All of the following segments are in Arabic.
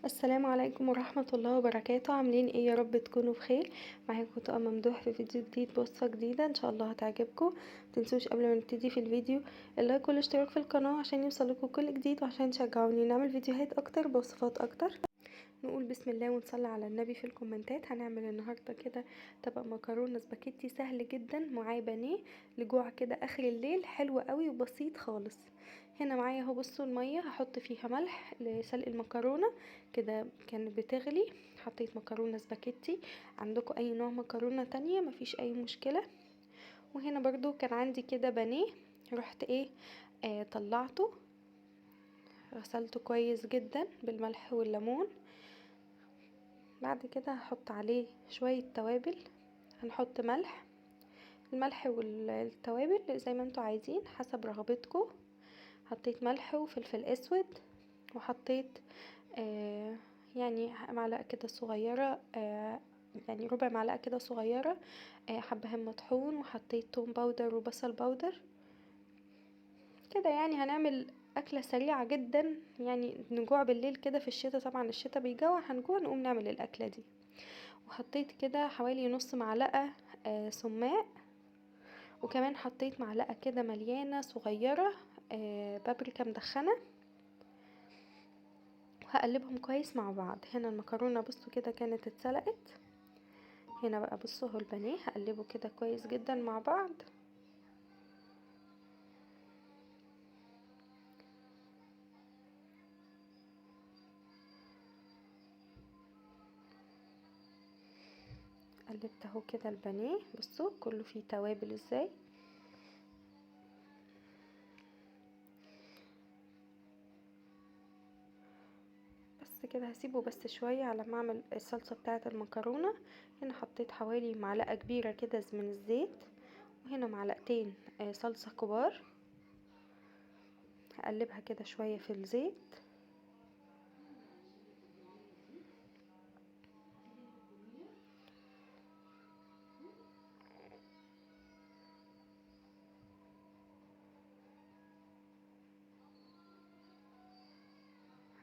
السلام عليكم ورحمة الله وبركاته. عاملين ايه؟ يا رب تكونوا بخير. معاكم طاقم ممدوح في فيديو جديد، وصفة جديدة ان شاء الله هتعجبكم. متنسوش قبل ما نبتدي في الفيديو اللايك والاشتراك في القناة عشان يوصلكوا كل جديد، وعشان تشجعوني نعمل فيديوهات اكتر بوصفات اكتر. نقول بسم الله ونصلي على النبي في الكومنتات. هنعمل النهارده كده طبق مكرونه سباكيتي سهل جدا معاه بانيه لجوع كده اخر الليل، حلو قوي وبسيط خالص. هنا معايا اهو، بصوا الميه هحط فيها ملح لسلق المكرونه كده، كانت بتغلي. حطيت مكرونه سباكيتي، عندكم اي نوع مكرونه تانية مفيش اي مشكله. وهنا برضو كان عندي كده بانيه، رحت طلعته، غسلته كويس جدا بالملح والليمون. بعد كده هحط عليه شوية توابل. هنحط ملح، الملح والتوابل زي ما انتوا عايزين حسب رغبتكم. حطيت ملح وفلفل اسود، وحطيت يعني معلقة كده صغيرة، يعني ربع معلقة كده صغيرة حبة مطحون، وحطيت توم باودر وبصل باودر كده. يعني هنعمل أكلة سريعة جدا، يعني نجوع بالليل كده في الشتاء، طبعا الشتاء بيجوع، هنجوع نقوم نعمل الأكلة دي. وحطيت كده حوالي نص معلقة سماق، وكمان حطيت معلقة كده مليانة صغيرة بابريكا مدخنة، وهقلبهم كويس مع بعض. هنا المكرونة بصوا كده كانت اتسلقت. هنا بقى بصوا هو البانيه هقلبه كده كويس جدا مع بعض. قلبت اهو كده البانيه، بصوا كله فيه توابل ازاي. بس كده هسيبه بس شوية على ما اعمل الصلصة بتاعة المكرونة. هنا حطيت حوالي معلقة كبيرة كده من الزيت، وهنا معلقتين صلصة كبار. هقلبها كده شوية في الزيت.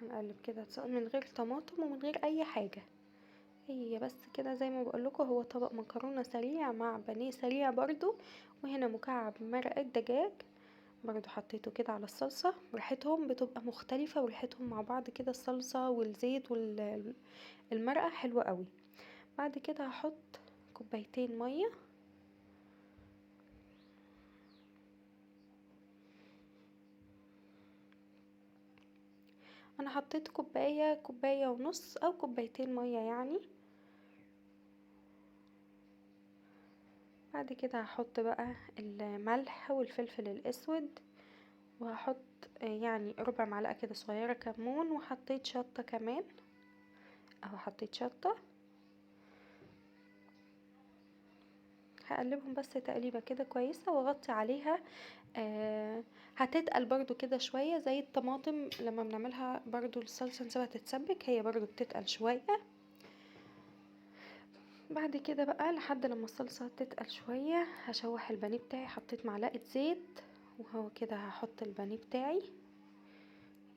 هنقلب كده من غير طماطم ومن غير اي حاجة، هي بس كده زي ما بقولكوا هو طبق مكرونة سريع مع بانيه سريع برضو. وهنا مكعب مرقة دجاج برضو حطيته كده على الصلصة، ريحتهم بتبقى مختلفة، وريحتهم مع بعض كده الصلصة والزيت والمرقة حلوة قوي. بعد كده هحط كوبايتين مية. انا حطيت كوباية ونص او كوبايتين مية يعني. بعد كده هحط بقى الملح والفلفل الاسود، وهحط يعني ربع معلقة كده صغيرة كمون، وحطيت شطة كمان اهو، حطيت شطة. هقلبهم بس تقليبة كده كويسة واغطي عليها. هتتقل برضو كده شوية زي الطماطم لما بنعملها برضو الصلصة نسيبها تتسبك، هي برضو بتتقل شوية. بعد كده بقى لحد لما الصلصة تتقل شوية هشوح البانيه بتاعي. حطيت معلقة زيت، وهو كده هحط البانيه بتاعي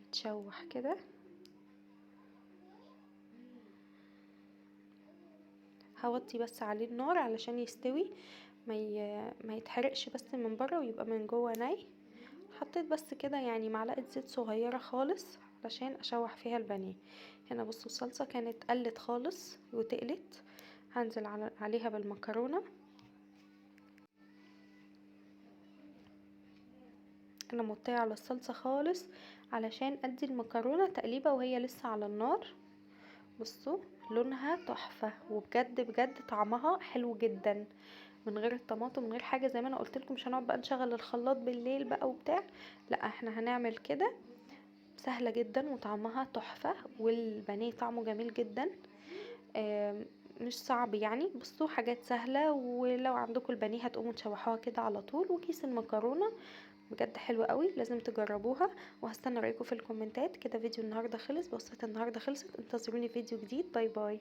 يتشوح كده. هوطي بس عليه النار علشان يستوي، ما يتحرقش بس من بره ويبقى من جوه ني. حطيت بس كده يعني معلقة زيت صغيرة خالص علشان اشوح فيها البانيه. هنا بصوا الصلصة كانت قلت خالص وتقلت. هنزل عليها بالمكرونة. انا موطيه على الصلصة خالص علشان ادي المكرونة تقليبة وهي لسه على النار. بصوا لونها تحفة، وبجد بجد طعمها حلو جدا من غير الطماطم من غير حاجة. زي ما انا قلت لكم مش هنقعد بقى نشغل الخلاط بالليل بقى وبتاع، لا احنا هنعمل كده سهلة جدا وطعمها تحفة، والبانيه طعمه جميل جدا. مش صعب يعني. بصوا حاجات سهلة، ولو عندكم البانيه هتقوموا تشوحوها كده على طول. وكيس المكرونة بجد حلوة قوي، لازم تجربوها. وهستنى رايكم في الكومنتات. كده فيديو النهاردة خلص، بوصفة النهاردة خلصت. انتظروني فيديو جديد. باي باي.